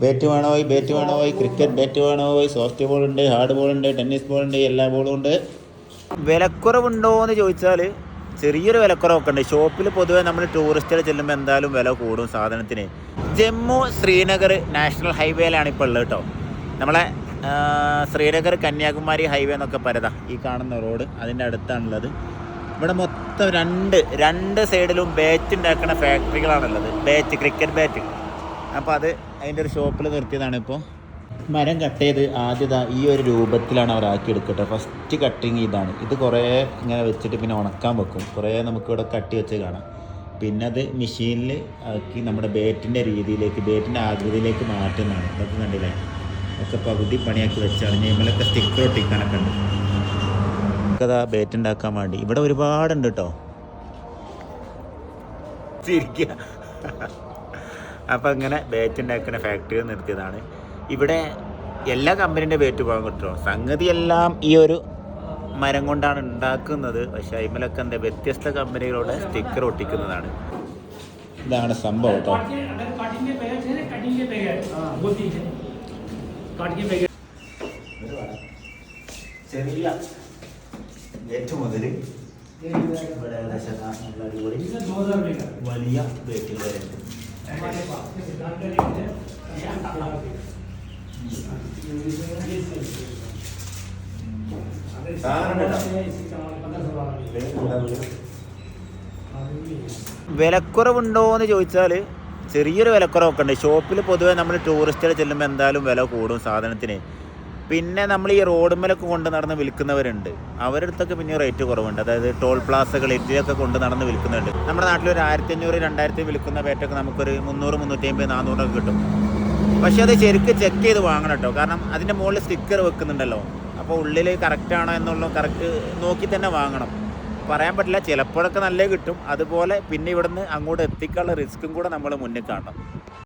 Bat വേണോ cricket bat വേണോ soft ball ഉണ്ട്, ഹാർഡ് ബോൾ ഉണ്ട്, ടെന്നീസ് ബോൾ ഉണ്ട്, എല്ലാ ബോളും ഉണ്ട്. വിലക്കുറവുണ്ടോ എന്ന് ചോദിച്ചാൽ ചെറിയൊരു വിലക്കുറവൊക്കെ ഉണ്ട്. ഷോപ്പിൽ പൊതുവേ നമ്മൾ ടൂറിസ്റ്റുകൾ ചെല്ലുമ്പോൾ എന്തായാലും വില കൂടും സാധനത്തിന്. ജമ്മു ശ്രീനഗർ നാഷണൽ ഹൈവേയിലാണ് ഇപ്പോൾ ഉള്ളത് കേട്ടോ. നമ്മളെ ശ്രീനഗർ കന്യാകുമാരി ഹൈവേ എന്നൊക്കെ പറയുക ഈ കാണുന്ന റോഡ് അതിൻ്റെ അടുത്താണുള്ളത്. ഇവിടെ മൊത്തം രണ്ട് സൈഡിലും ബാറ്റ് ഉണ്ടാക്കുന്ന ഫാക്ടറികളാണുള്ളത്. Cricket bat. അപ്പോൾ അതിൻ്റെ ഒരു ഷോപ്പിൽ നിർത്തിയതാണ്. ഇപ്പോൾ മരം കട്ട് ചെയ്ത് ആദ്യത ഈ ഒരു രൂപത്തിലാണ് അവർ ആക്കിയെടുക്കട്ടെ. ഫസ്റ്റ് കട്ടിങ് ഇതാണ്. ഇത് കുറേ ഇങ്ങനെ വെച്ചിട്ട് പിന്നെ ഉണക്കാൻ വെക്കും. കുറേ നമുക്കിവിടെ കട്ടി വെച്ച് കാണാം. പിന്നെ അത് മെഷീനിൽ ആക്കി നമ്മുടെ ബാറ്റിൻ്റെ രീതിയിലേക്ക്, ബാറ്റിൻ്റെ ആകൃതിയിലേക്ക് മാറ്റുന്നതാണ്. ഇതൊക്കെ കണ്ടില്ലേ, ഒക്കെ പകുതി പണിയാക്കി വെച്ചാണ്. ഞമ്മളൊക്കെ സ്റ്റിക്കർ ഒട്ടിക്കാനൊക്കെ ഉണ്ട്. നമുക്കതാ ബാറ്റ് ഉണ്ടാക്കാൻ വേണ്ടി ഇവിടെ ഒരുപാടുണ്ട് കേട്ടോ. ചിരിക്കുക. അപ്പോൾ ഇങ്ങനെ ബാറ്റ് ഉണ്ടാക്കുന്ന ഫാക്ടറി നിർത്തിയതാണ്. ഇവിടെ എല്ലാ കമ്പനീൻ്റെ ബാറ്റ് പോകാൻ കിട്ടുമോ? സംഗതി എല്ലാം ഈ ഒരു മരം കൊണ്ടാണ് ഉണ്ടാക്കുന്നത്. പക്ഷേ അതിമലൊക്കെ എന്താ വ്യത്യസ്ത കമ്പനികളുടെ സ്റ്റിക്കർ ഒട്ടിക്കുന്നതാണ്. ഇതാണ് സംഭവം കേട്ടോ. ചെറിയ ബാറ്റ് മുതൽ ഇവിടെ വലിയ ബാറ്റുകൾ വരെ ഉണ്ട്. വിലക്കുറവുണ്ടോ എന്ന് ചോദിച്ചാൽ ചെറിയൊരു വിലക്കുറവൊക്കെ ഉണ്ട്. ഷോപ്പിൽ പൊതുവേ നമ്മൾ ടൂറിസ്റ്റുകൾ ചെല്ലുമ്പോൾ എന്തായാലും വില കൂടും സാധനത്തിന്. പിന്നെ നമ്മൾ ഈ റോഡുമ്മലൊക്കെ കൊണ്ട് നടന്ന് വിൽക്കുന്നവരുണ്ട്. അവരുടെ അടുത്തൊക്കെ പിന്നെ റേറ്റ് കുറവുണ്ട്. അതായത് ടോൾ പ്ലാസകൾ ഇതിലൊക്കെ കൊണ്ട് നടന്ന് വിൽക്കുന്നുണ്ട്. നമ്മുടെ നാട്ടിൽ ഒരു 1500, 2000 വിൽക്കുന്ന ബാറ്റൊക്കെ നമുക്കൊരു 300, 350, 400 കിട്ടും. പക്ഷേ അത് ശരിക്കും ചെക്ക് ചെയ്ത് വാങ്ങണം കേട്ടോ. കാരണം അതിൻ്റെ മുകളിൽ സ്റ്റിക്കർ വെക്കുന്നുണ്ടല്ലോ. അപ്പോൾ ഉള്ളിൽ കറക്റ്റാണോ എന്നുള്ള കറക്റ്റ് നോക്കി തന്നെ വാങ്ങണം. പറയാൻ പറ്റില്ല, ചിലപ്പോഴൊക്കെ നല്ല കിട്ടും. അതുപോലെ പിന്നെ ഇവിടുന്ന് അങ്ങോട്ട് എത്തിക്കാനുള്ള റിസ്ക്കും കൂടെ നമ്മൾ മുന്നിൽ കാണണം.